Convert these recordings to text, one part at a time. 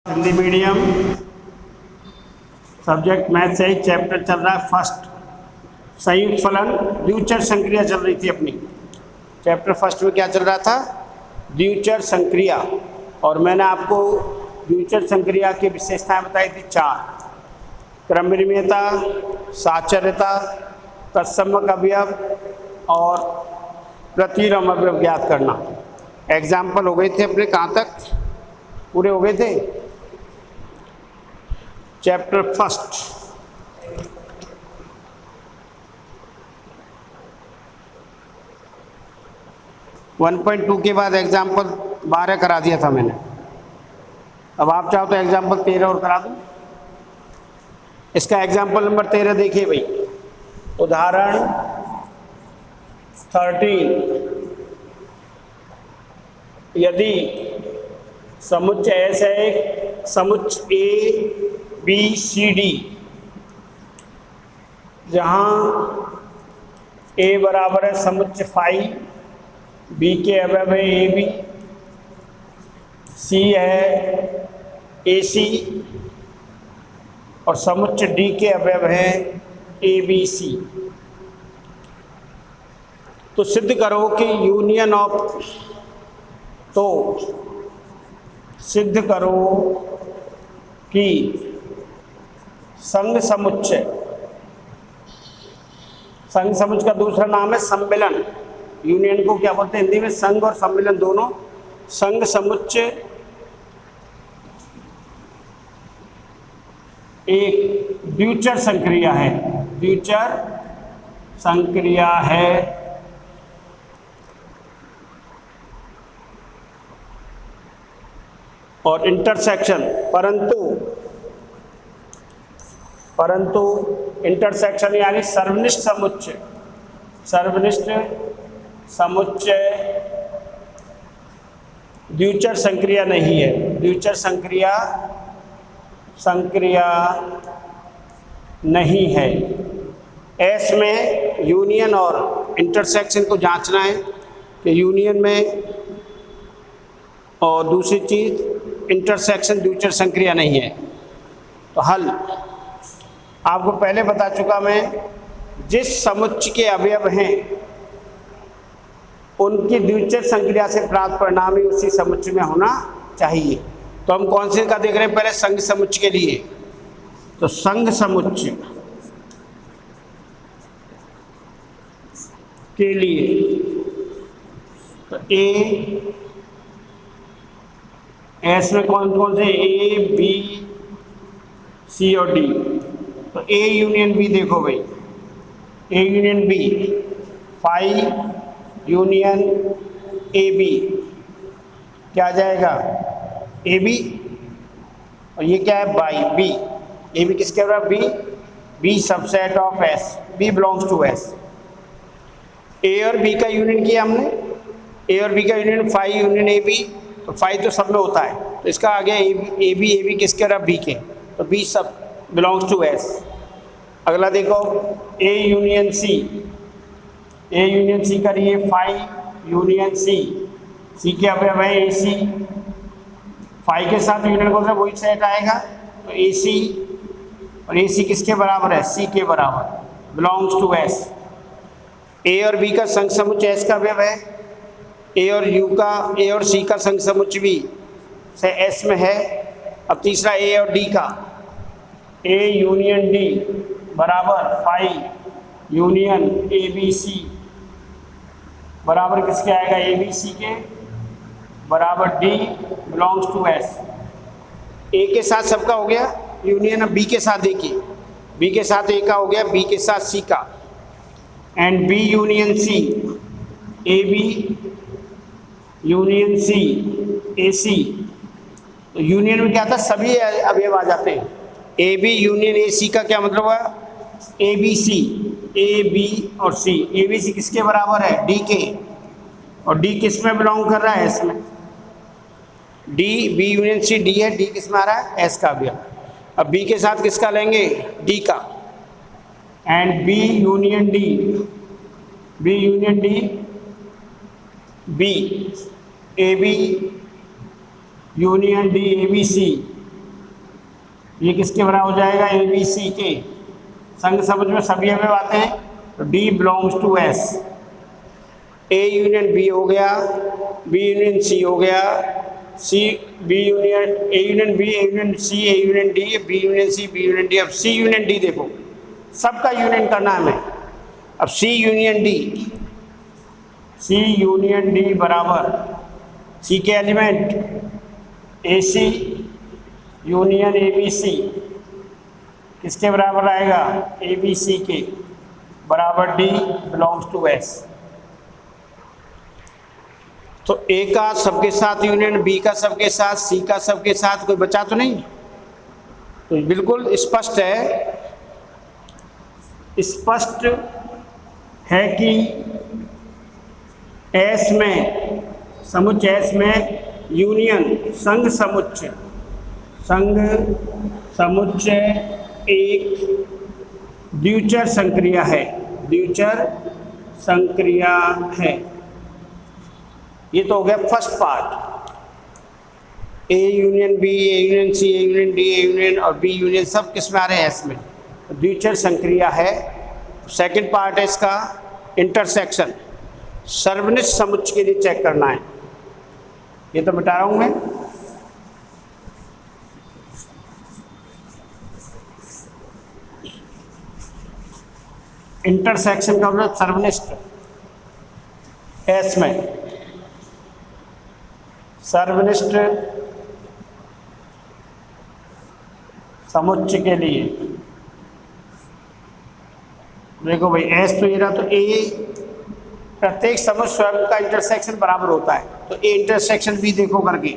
Hindi medium subject math से chapter चल रहा है फर्स्ट, संयुक्त फलन द्विचर संक्रिया चल रही थी अपनी। चैप्टर फर्स्ट में क्या चल रहा था? द्विचर संक्रिया। और मैंने आपको द्विचर संक्रिया की विशेषताएं बताई थी 4: क्रमनियमता, साचर्यता, तत्समक अवयव और प्रतिलोम अवयव ज्ञात करना। एग्जाम्पल हो गए थे अपने, कहाँ तक पूरे हो गए थे? Chapter first. वन 1.2 के बाद एग्जाम्पल 12 करा दिया था मैंने। अब आप चाहो तो एग्जाम्पल 13 और करा दूं। इसका एग्जाम्पल नंबर 13 देखिए भाई। उदाहरण 13, यदि समुच्चय ऐसा है, समुच्चय ए बी सी डी, जहाँ ए बराबर है समुच्चय फाई, बी के अवयव है ए बी, सी है ए सी और समुच्चय डी के अवयव है ए बी सी। तो सिद्ध करो कि यूनियन ऑफ, तो सिद्ध करो कि संघ समुच्चय, संघ समुच्चय का दूसरा नाम है सम्मिलन। यूनियन को क्या बोलते हैं हिंदी में? संघ और सम्मिलन दोनों। संघ समुच्चय एक द्विचर संक्रिया है, द्विचर संक्रिया है और इंटरसेक्शन, परंतु इंटरसेक्शन यानी सर्वनिष्ठ समुच्चय, सर्वनिष्ठ समुच्चय द्विचर संक्रिया नहीं है। द्विचर संक्रिया नहीं है। एस में यूनियन और इंटरसेक्शन को जांचना है कि यूनियन में, और दूसरी चीज इंटरसेक्शन द्विचर संक्रिया नहीं है। तो हल आपको पहले बता चुका मैं, जिस समुच्चय के अवयव हैं उनकी द्विचर संक्रिया से प्राप्त परिणाम ही उसी समुच्चय में होना चाहिए। तो हम कौन से का देख रहे हैं? पहले संघ समुच्चय के लिए। तो संघ समुच्चय के लिए तो ए एस में कौन कौन से? ए बी सी और डी। तो ए यूनियन बी देखो भाई, A union B, phi union A B क्या आ जाएगा? A B. और ये क्या है? By B. ए बी किसके बराबर? B. B subset of S, B belongs to S. A और बी का यूनियन किया हमने, ए और बी का union phi union A B. तो फाई तो सब में होता है, तो इसका आ गया ए बी किसके बराबर? बी के। तो बी सब बिलोंग्स टू एस। अगला देखो, ए यूनियन सी, ए यूनियन सी करिए, फाई यूनियन सी, सी के अवयव है ए सी, फाई के साथ यूनियन कौन सा? वही सेट आएगा। तो ए सी, और ए सी किसके बराबर है? सी के बराबर, बिलोंग्स टू एस। ए और बी का संघ समुच्चय एस का अवयव है, ए और यू का, ए और सी का संघ समुच्चय भी से एस में है। अब तीसरा ए और डी का, ए यूनियन डी बराबर phi union A B C बराबर किसके आएगा? ए बी सी के बराबर D belongs to S. A के साथ सबका हो गया यूनियन। अब बी के साथ देखिए, बी के साथ ए का हो गया, बी के साथ सी का, and B union C, A B union C, A C. तो यूनियन में क्या था? सभी अवयव आ जाते हैं। ए बी यूनियन ए सी का क्या मतलब हुआ? ए बी सी, ए बी और सी। ए बी सी किसके बराबर है? डी के। और डी किस में बिलोंग कर रहा है? एस में। D, B union C D है, डी किस में आ रहा है? एस का अवयव। अब बी के साथ किसका लेंगे? डी का, and B union D, B union D, B A B union D A B C ये किसके बराबर हो जाएगा, ए बी सी के। संग समझ में सभी अवयव आते हैं तो D belongs to S. A union B हो गया, बी यूनियन सी हो गया, C B union A union B, A union C, A union D, B union C, B union D. अब सी यूनियन डी देखो, सबका union करना है हमें। अब C union D, C union D बराबर सी के element A C union A B C किसके बराबर आएगा, ए बी सी के बराबर डी बिलोंग्स टू एस। तो ए का सबके साथ यूनियन, बी का सबके साथ, सी का सबके साथ, कोई बचा तो नहीं। तो बिल्कुल स्पष्ट है कि एस में, समुच्चय एस में यूनियन संघ समुच्चय एक द्विचर संक्रिया है, द्विचर संक्रिया है। ये तो हो गया first part. A union B, A union C, A union D, A union और बी यूनियन सब किस में आ रहे हैं, एस में, द्विचर संक्रिया है। सेकंड पार्ट है इसका इंटरसेक्शन, सर्वनिष्ठ समुच्चय के लिए चेक करना है। ये तो बता रहा हूं मैं। इंटरसेक्शन का मतलब सर्वनिष्ठ एस में, सर्वनिष्ठ समुच्चय के लिए देखो भाई, एस तो ये रहा, तो ए प्रत्येक समुच्चय स्वयं का इंटरसेक्शन बराबर होता है। तो ए इंटरसेक्शन बी देखो करके,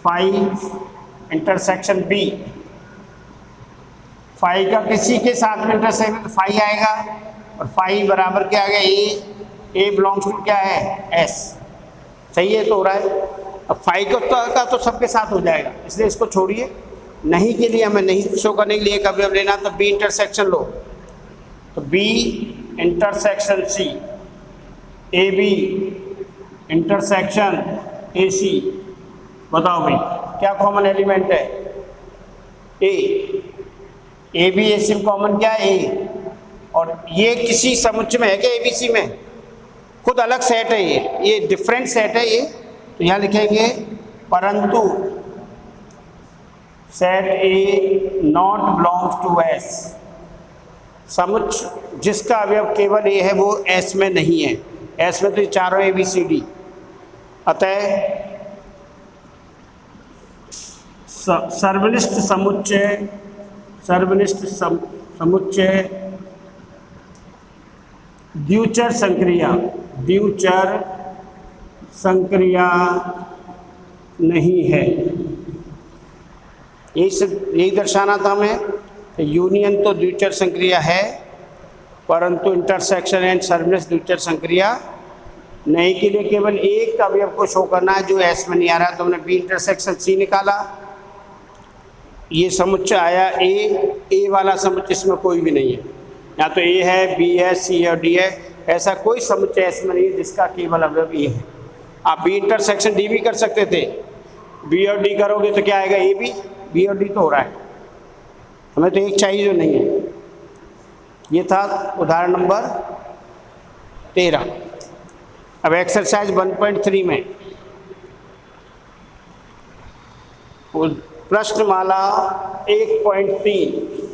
फाई इंटरसेक्शन बी, फाई का किसी के साथ में इंटरसेक्शन तो फाई आएगा, और फाई बराबर क्या आ गया, ए बिलोंग्स टू क्या है, एस। सही है, तो हो रहा है। अब फाई का तो सबके साथ हो जाएगा, इसलिए इसको छोड़िए। नहीं के लिए हमें नहीं शो करने के लिए कभी अब लेना, तो बी इंटरसेक्शन लो, तो B intersection C, A B intersection A C. बताओ भाई क्या कॉमन एलिमेंट है, ए बी ए सी में कॉमन क्या है, ए। और ये किसी समुच्चय में है क्या, ए बी सी में खुद अलग सेट है, ये डिफरेंट सेट है ये। तो यहाँ लिखेंगे परंतु set A not belongs to S, समुच्चय जिसका अवयव केवल ए है वो एस में नहीं है। एस में तो ये चारों ए बी सी डी। अतः सर्वनिष्ठ समुच्चय द्विचर संक्रिया नहीं है। यही दर्शाना था हमें। यूनियन तो द्विचर संक्रिया है, परंतु इंटरसेक्शन एंड सर्वनिष्ठ द्विचर संक्रिया नहीं के लिए केवल एक अवयव को शो करना है जो एस में नहीं आ रहा। तो हमने बी इंटरसेक्शन सी निकाला, ये समुच्चय आया ए वाला समुच्चय इसमें कोई भी नहीं है। या तो ए है, बी है, सी है और डी है, ऐसा कोई समुच्चय एस में नहीं है जिसका केवल अवयव ए है। आप बी इंटरसेक्शन डी भी कर सकते थे, बी और डी करोगे तो क्या आएगा, ए बी और डी तो हो रहा है। हमें तो एक चाहिए जो नहीं है। ये था उदाहरण नंबर 13। अब एक्सरसाइज 1.3 में प्रश्नमाला 1.3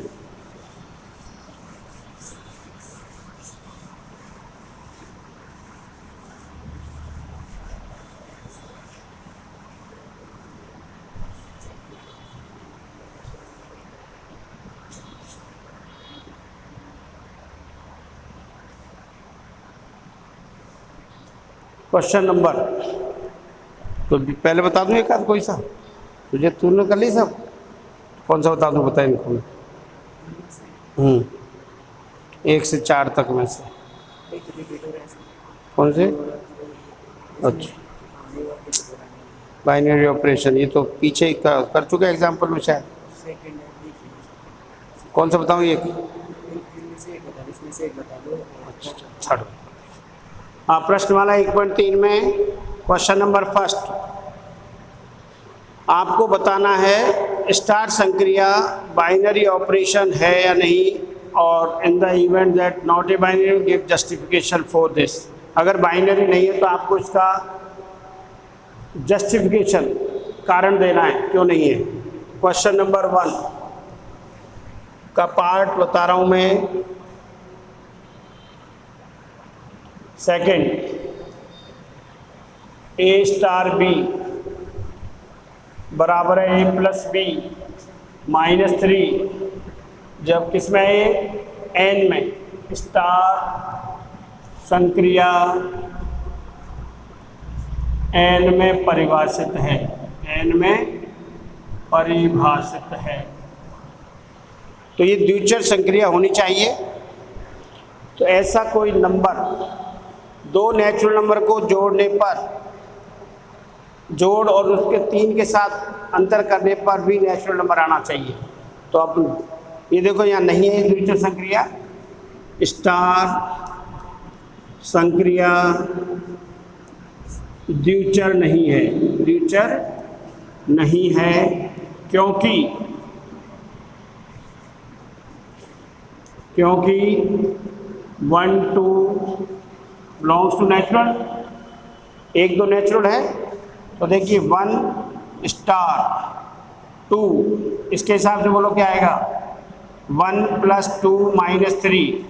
क्वेश्चन नंबर, तो पहले बता दूं एक आध कोई सा, तुझे तूने कर ली सब, कौन सा बता दूं, बता इनको। 1 से 4 तक में से कौन से? अच्छा, बाइनरी ऑपरेशन, ये तो पीछे कर चुके एग्जाम्पल में शायद। कौन सा बताऊँ? एक अच्छा, हाँ, प्रश्नमाला 1.3 में क्वेश्चन नंबर फर्स्ट, आपको बताना है स्टार संक्रिया बाइनरी ऑपरेशन है या नहीं, और in the event that not a binary give justification for this. अगर बाइनरी नहीं है तो आपको इसका जस्टिफिकेशन, कारण देना है क्यों नहीं है। क्वेश्चन नंबर 1 का पार्ट बता रहा हूं मैं। सेकंड, ए स्टार बी बराबर है ए प्लस बी माइनस 3, जब किसमें है, एन में। स्टार संक्रिया एन में परिभाषित है, एन में परिभाषित है, तो ये द्विचर संक्रिया होनी चाहिए। तो ऐसा कोई नंबर, दो नेचुरल नंबर को जोड़ने पर, जोड़ और उसके 3 के साथ अंतर करने पर भी नेचुरल नंबर आना चाहिए। तो अब ये देखो यहाँ नहीं है द्विचर संक्रिया, स्टार संक्रिया द्विचर नहीं है, द्विचर नहीं है क्योंकि 1 2 बिलोंग्स टू नेचुरल, 1 2 नेचुरल है। तो देखिए 1 स्टार 2, इसके हिसाब से बोलो क्या आएगा, 1 + 2 - 3,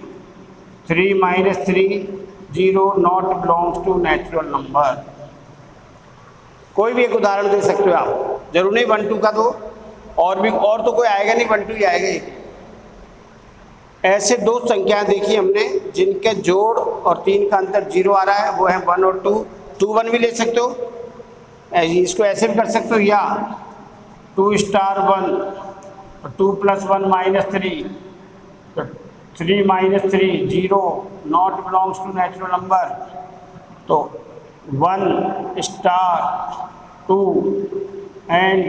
3 - 3 0, not belongs to natural number. कोई भी एक उदाहरण दे सकते हो आप, जरूर नहीं 1 2 का दो, और भी, और तो कोई आएगा नहीं, 1 2 ही आएगा एक। ऐसे 2 संख्याएं देखी हमने जिनके जोड़ और 3 का अंतर 0 आ रहा है, वो है 1 और 2। 2 1 भी ले सकते हो, इसको ऐसे भी कर सकते हो, या 2 स्टार 1 और 2 + 1 - 3, तो 3 - 3 0, not belongs to natural number. तो 1 star 2 and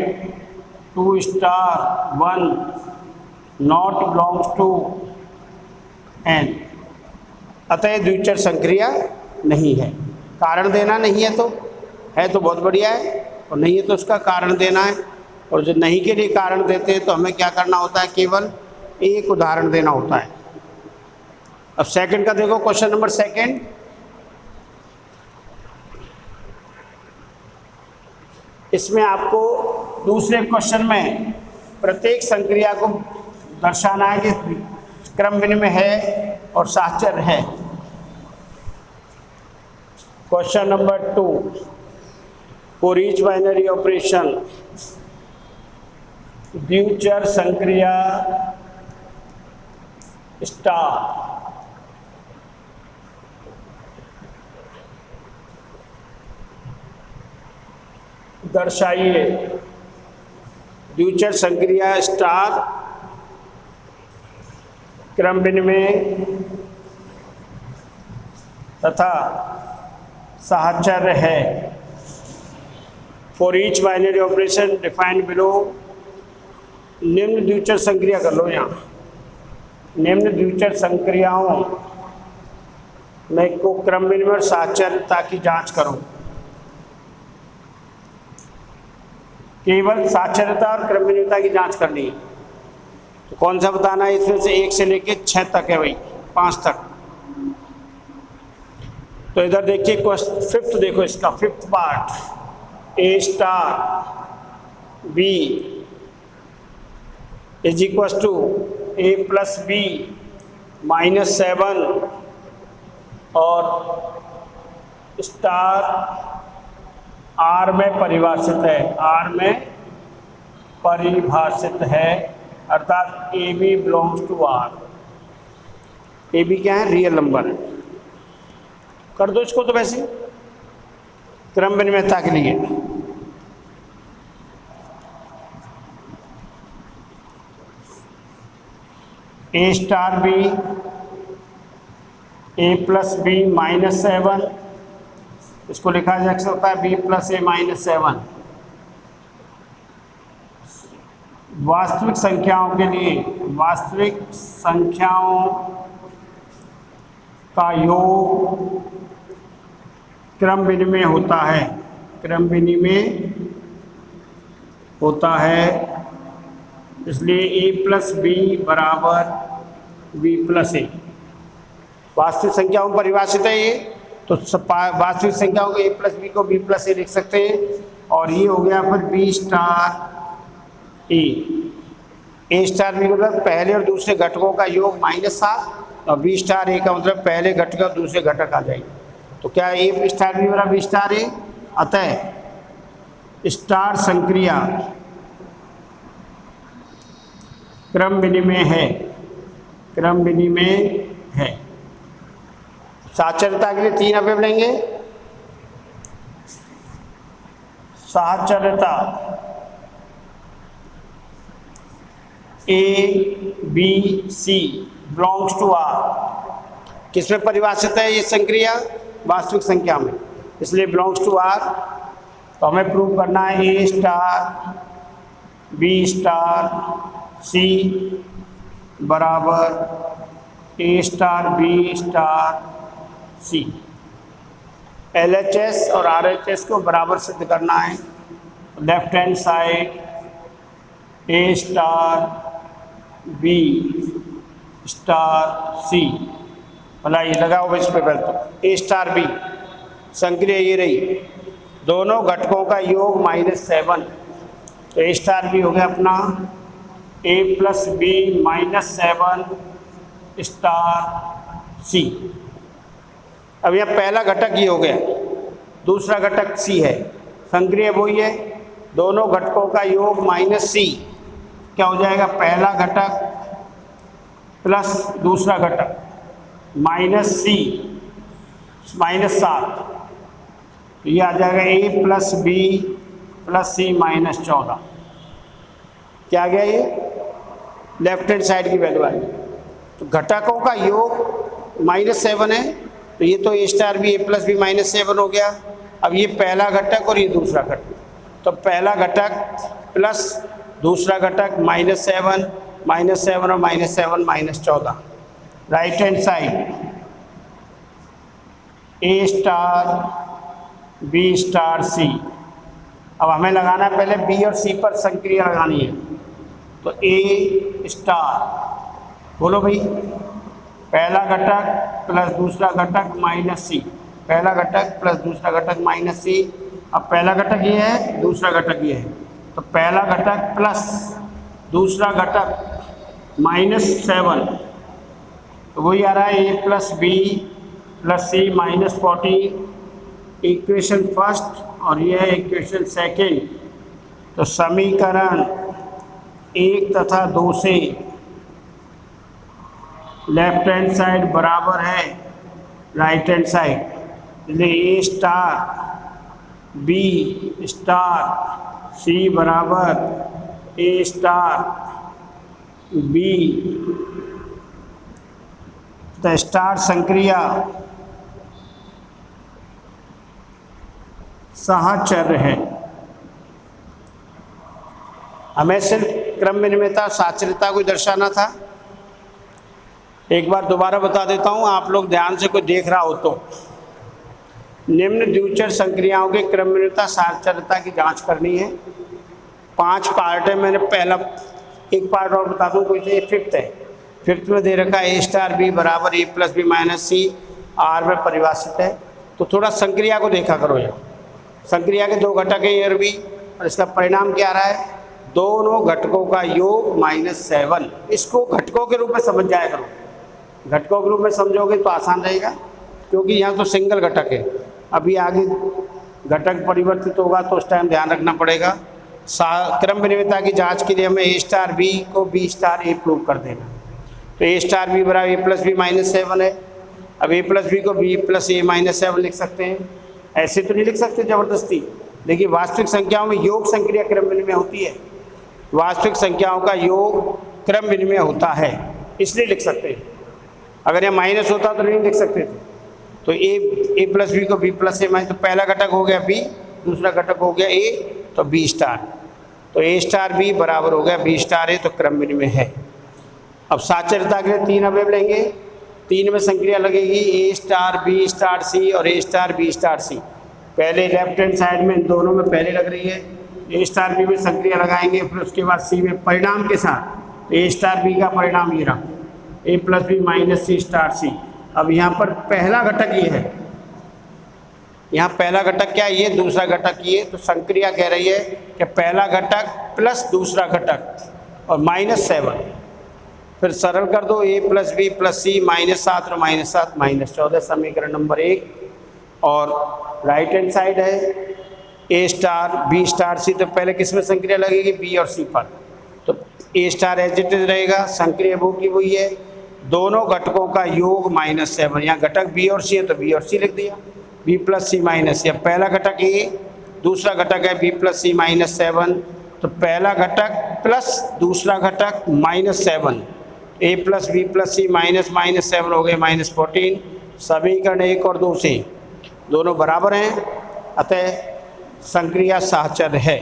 2 star 1 not belongs to N, अतः द्विचर संक्रिया नहीं है। कारण देना नहीं है तो बहुत बढ़िया है, और नहीं है तो उसका कारण देना है। और जो नहीं के लिए कारण देते हैं तो हमें क्या करना होता है, केवल एक उदाहरण देना होता है। अब सेकंड का देखो, क्वेश्चन नंबर 2। इसमें आपको दूसरे क्वेश्चन में प्रत्येक संक्रिया को दर्शाना है कि क्रम विनिमय है और साहचर्य है। Question number 2, for each binary operation द्विचर संक्रिया स्टार दर्शाइए। द्विचर संक्रिया स्टार क्रम विनिमय तथा साहचर्य है। For each binary operation defined below, निम्न द्विचर संक्रिया कर लो यहाँ, निम्न द्विचर संक्रियाओं में को क्रम विनिमय और साहचर्यता की जांच करो। केवल साहचर्यता और क्रम विनिमयता की जांच करनी है। तो कौन सा बताना है, इसमें से 1 से लेके 6 तक है भाई, 5 तक। तो इधर देखिए 5th देखो, इसका 5th part, A star B is equal to A plus B -7 और स्टार आर में परिभाषित है, आर में परिभाषित है, अर्थात A B belongs to R. A B क्या है, रियल नंबर है। कर दो इसको तो वैसे क्रम विनिमयता के लिए। ए स्टार बी ए प्लस बी -7, इसको लिखा जा सकता है बी प्लस ए -7। वास्तविक संख्याओं के लिए, वास्तविक संख्याओं का योग क्रम विनिमय होता है, क्रम विनिमय होता है इसलिए ए प्लस बी बराबर बी प्लस ए। वास्तविक संख्याओं में परिभाषित है ये, तो वास्तविक संख्याओं को ए प्लस बी को बी प्लस ए लिख सकते हैं। और ये हो गया फिर बी स्टार ए स्टार बी मतलब पहले और दूसरे घटकों का योग -7 और बी स्टार ए का मतलब पहले घटक और दूसरे घटक आ जाएंगे। तो क्या ए स्टार बी बराबर बी स्टार ए, अतः स्टार संक्रिया क्रम विनिमय है, क्रम विनिमय है। साचरता के लिए 3 अवयव लेंगे। साचरता A B C belongs to R. किसमें परिभाषित है ये संक्रिया? वास्तविक संख्या में, इसलिए बिलोंग्स टू आर। तो हमें प्रूव करना है ए स्टार बी स्टार सी बराबर ए star B star c. LHS और RHS को बराबर सिद्ध करना है। लेफ्ट हैंड साइड ए स्टार बी स्टार सी, भला ये लगाओ इस पे पहले तो ए स्टार बी संक्रिया ये रही, दोनों घटकों का योग -7। तो ए स्टार बी हो गया अपना ए प्लस बी -7 स्टार सी। अब यह पहला घटक ये हो गया, दूसरा घटक सी है, संक्रिया वही है, दोनों घटकों का योग -c क्या हो जाएगा? पहला घटक प्लस दूसरा घटक -c -7, तो ये आ जाएगा a प्लस बी प्लस सी -14। क्या आ गया? ये लेफ्ट हैंड साइड की वैल्यू आई। तो घटकों का योग -7 है, तो ये तो ए स्टार बी ए प्लस बी -7 हो गया। अब ये पहला घटक और ये दूसरा घटक, तो पहला घटक प्लस दूसरा घटक -7 और -7 -14। राइट हैंड साइड ए स्टार बी स्टार सी। अब हमें लगाना है पहले बी और सी पर संक्रिया लगानी है। तो ए स्टार बोलो भाई, पहला घटक प्लस दूसरा घटक -c, पहला घटक प्लस दूसरा घटक -c। अब पहला घटक ये है, दूसरा घटक ये है, तो पहला घटक प्लस दूसरा घटक -7, तो वही आ रहा है ए प्लस बी प्लस सी -14। इक्वेशन फर्स्ट और यह है इक्वेशन सेकेंड। तो समीकरण 1 तथा 2 से लेफ्ट हैंड साइड बराबर है राइट हैंड साइड, इसलिए ए स्टार बी स्टार सी बराबर ए स्टार बी। तो स्टार संक्रिया सहचर्य है। हमें सिर्फ क्रम विनिमयता साचर्यता को दर्शाना था। एक बार दोबारा बता देता हूँ, आप लोग ध्यान से कोई देख रहा हो तो। निम्न द्विचर संक्रियाओं के क्रम विनिमयता साचर्यता की जांच करनी है। 5 पार्ट है, मैंने पहला एक पार्ट और बता दूँ, कोई से फिफ्थ है। फिफ्थ में दे रखा है ए स्टार बी बराबर ए प्लस बी -c, आर में परिभाषित है। तो थोड़ा संक्रिया को देखा करो। यहाँ संक्रिया के 2 घटक है ए और बी, और इसका परिणाम क्या आ रहा है? दोनों घटकों का योग -7। इसको घटकों के रूप में समझ जाया करो। घटकों के रूप में समझोगे तो आसान रहेगा, क्योंकि यहाँ तो सिंगल घटक है। अभी आगे घटक परिवर्तित होगा तो उस टाइम ध्यान रखना पड़ेगा। क्रम विनिमयता की जांच के लिए हमें ए स्टार बी को बी स्टार ए प्रूव कर देना। तो ए स्टार बी बराबर ए प्लस बी -7 है। अब ए प्लस बी को बी प्लस ए -7 लिख सकते हैं। ऐसे तो नहीं लिख सकते ज़बरदस्ती। देखिए, वास्तविक संख्याओं में योग संक्रिया क्रम विनिमय होती है। वास्तविक संख्याओं का योग क्रम विनिमय होता है, इसलिए लिख सकते हैं। अगर यह माइनस होता तो नहीं लिख सकते थे। तो ए प्लस बी को बी प्लस ए माइनस, तो पहला घटक हो गया बी, दूसरा घटक हो गया ए, तो बी स्टार। तो ए स्टार बी बराबर हो गया बी स्टार ए, तो क्रम विनिमय है। अब साचर्यता के लिए 3 अवयव लेंगे। 3 में संक्रिया लगेगी ए स्टार बी स्टार सी और ए स्टार बी स्टार सी। पहले लेफ्ट हैंड साइड में इन दोनों में पहले लग रही है, ए स्टार बी में संक्रिया लगाएंगे, फिर उसके बाद सी में परिणाम के साथ, तो ए स्टार बी का परिणाम ये रहा, ए प्लस बी माइनस सी स्टार सी। अब यहाँ पर पहला घटक ये है, यहाँ पहला घटक क्या है, ये दूसरा घटक ये, तो संक्रिया कह रही है कि पहला घटक प्लस दूसरा घटक और -7, फिर सरल कर दो, ए प्लस बी प्लस सी -7 और -7 -14, समीकरण नंबर 1। और राइट हैंड साइड है ए स्टार बी स्टार सी, तो पहले किस में संक्रिया लगेगी, बी और सी पर, तो ए स्टार एज इट इज रहेगा, संक्रिया वो की वही है, दोनों घटकों का योग -7, यहाँ घटक बी और सी है तो बी और सी लिख दिया, बी प्लस सी माइनस सी। अब पहला घटक ए, दूसरा घटक है बी प्लस सी -7, तो पहला घटक प्लस दूसरा घटक -7, ए प्लस बी प्लस सी -7 हो गए -14। समीकरण 1 और 2 से दोनों बराबर हैं, अतः संक्रिया साहचर्य है।